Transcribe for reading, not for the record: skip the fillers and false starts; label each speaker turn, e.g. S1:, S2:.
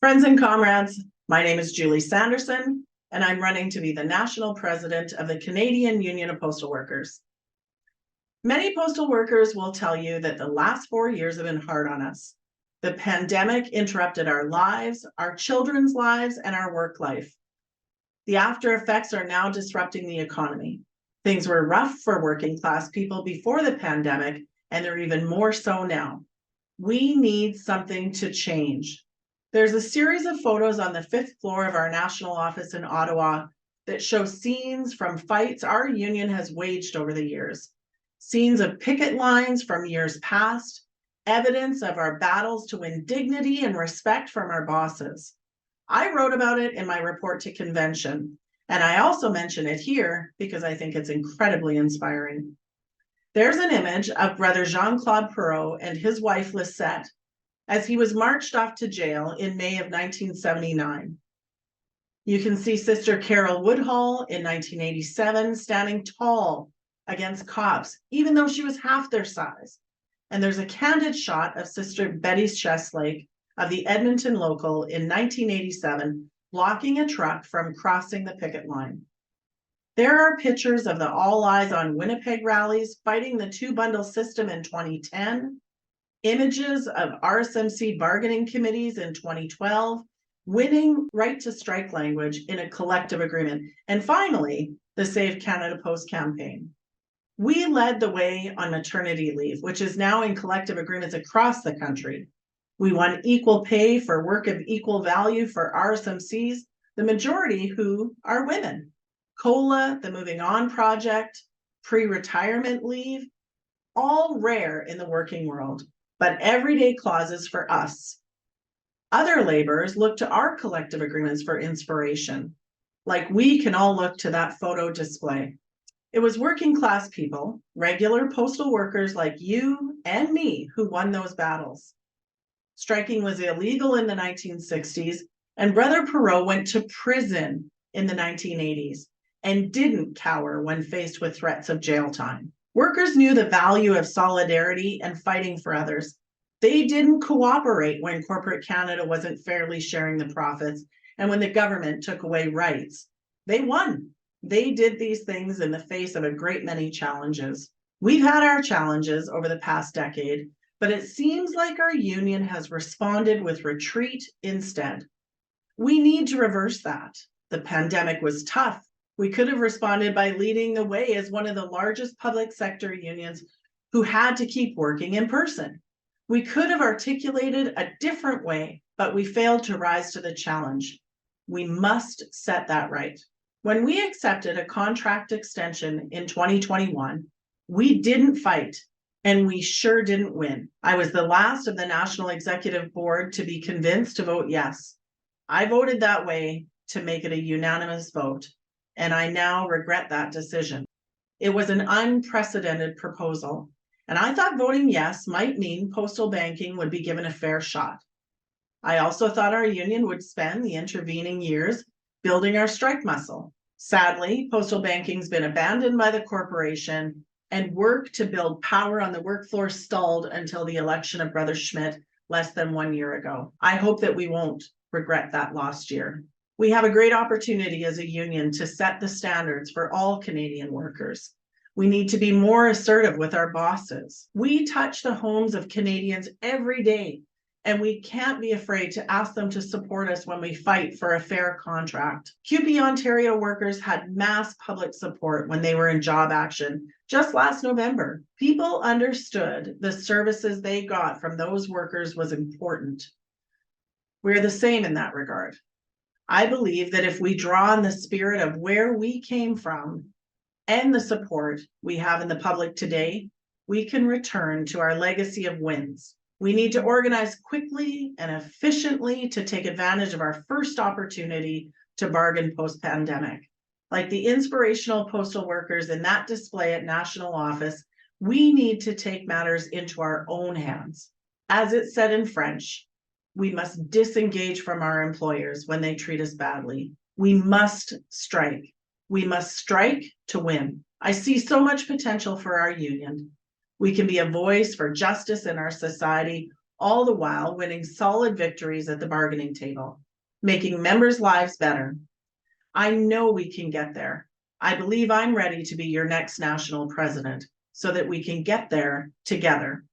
S1: Friends and comrades, my name is Julee Sanderson, and I'm running to be the national president of the Canadian Union of Postal Workers. Many postal workers will tell you that the last 4 years have been hard on us. The pandemic interrupted our lives, our children's lives, and our work life. The after effects are now disrupting the economy. Things were rough for working class people before the pandemic, and they're even more so now. We need something to change. There's a series of photos on the 5th floor of our national office in Ottawa that show scenes from fights our union has waged over the years, scenes of picket lines from years past, evidence of our battles to win dignity and respect from our bosses. I wrote about it in my report to convention, and I also mention it here because I think it's incredibly inspiring. There's an image of Brother Jean-Claude Perrault and his wife Lisette as he was marched off to jail in May of 1979. You can see Sister Carol Woodhull in 1987 standing tall against cops, even though she was half their size. And there's a candid shot of Sister Betty Cheslake of the Edmonton Local in 1987, blocking a truck from crossing the picket line. There are pictures of the All Eyes on Winnipeg rallies fighting the two-bundle system in 2010, images of RSMC bargaining committees in 2012, winning right to strike language in a collective agreement, and finally, the Save Canada Post campaign. We led the way on maternity leave, which is now in collective agreements across the country. We won equal pay for work of equal value for RSMCs, the majority who are women. COLA, the Moving On Project, pre-retirement leave, all rare in the working world, but everyday clauses for us. Other laborers look to our collective agreements for inspiration, like we can all look to that photo display. It was working class people, regular postal workers like you and me, who won those battles. Striking was illegal in the 1960s, and Brother Perrault went to prison in the 1980s and didn't cower when faced with threats of jail time. Workers knew the value of solidarity and fighting for others. They didn't cooperate when corporate Canada wasn't fairly sharing the profits and when the government took away rights. They won. They did these things in the face of a great many challenges. We've had our challenges over the past decade, but it seems like our union has responded with retreat instead. We need to reverse that. The pandemic was tough. We could have responded by leading the way as one of the largest public sector unions who had to keep working in person. We could have articulated a different way, but we failed to rise to the challenge. We must set that right. When we accepted a contract extension in 2021, we didn't fight, and we sure didn't win. I was the last of the National Executive Board to be convinced to vote yes. I voted that way to make it a unanimous vote, and I now regret that decision. It was an unprecedented proposal, and I thought voting yes might mean postal banking would be given a fair shot. I also thought our union would spend the intervening years building our strike muscle. Sadly, postal banking's been abandoned by the corporation, and work to build power on the work floor stalled until the election of Brother Schmidt less than 1 year ago. I hope that we won't regret that lost year. We have a great opportunity as a union to set the standards for all Canadian workers. We need to be more assertive with our bosses. We touch the homes of Canadians every day, and we can't be afraid to ask them to support us when we fight for a fair contract. CUPW Ontario workers had mass public support when they were in job action just last November. People understood the services they got from those workers was important. We're the same in that regard. I believe that if we draw on the spirit of where we came from and the support we have in the public today, we can return to our legacy of wins. We need to organize quickly and efficiently to take advantage of our first opportunity to bargain post-pandemic. Like the inspirational postal workers in that display at National Office, we need to take matters into our own hands. As it's said in French, we must disengage from our employers when they treat us badly. We must strike. We must strike to win. I see so much potential for our union. We can be a voice for justice in our society all the while winning solid victories at the bargaining table, making members' lives better. I know we can get there. I believe I'm ready to be your next national president so that we can get there together.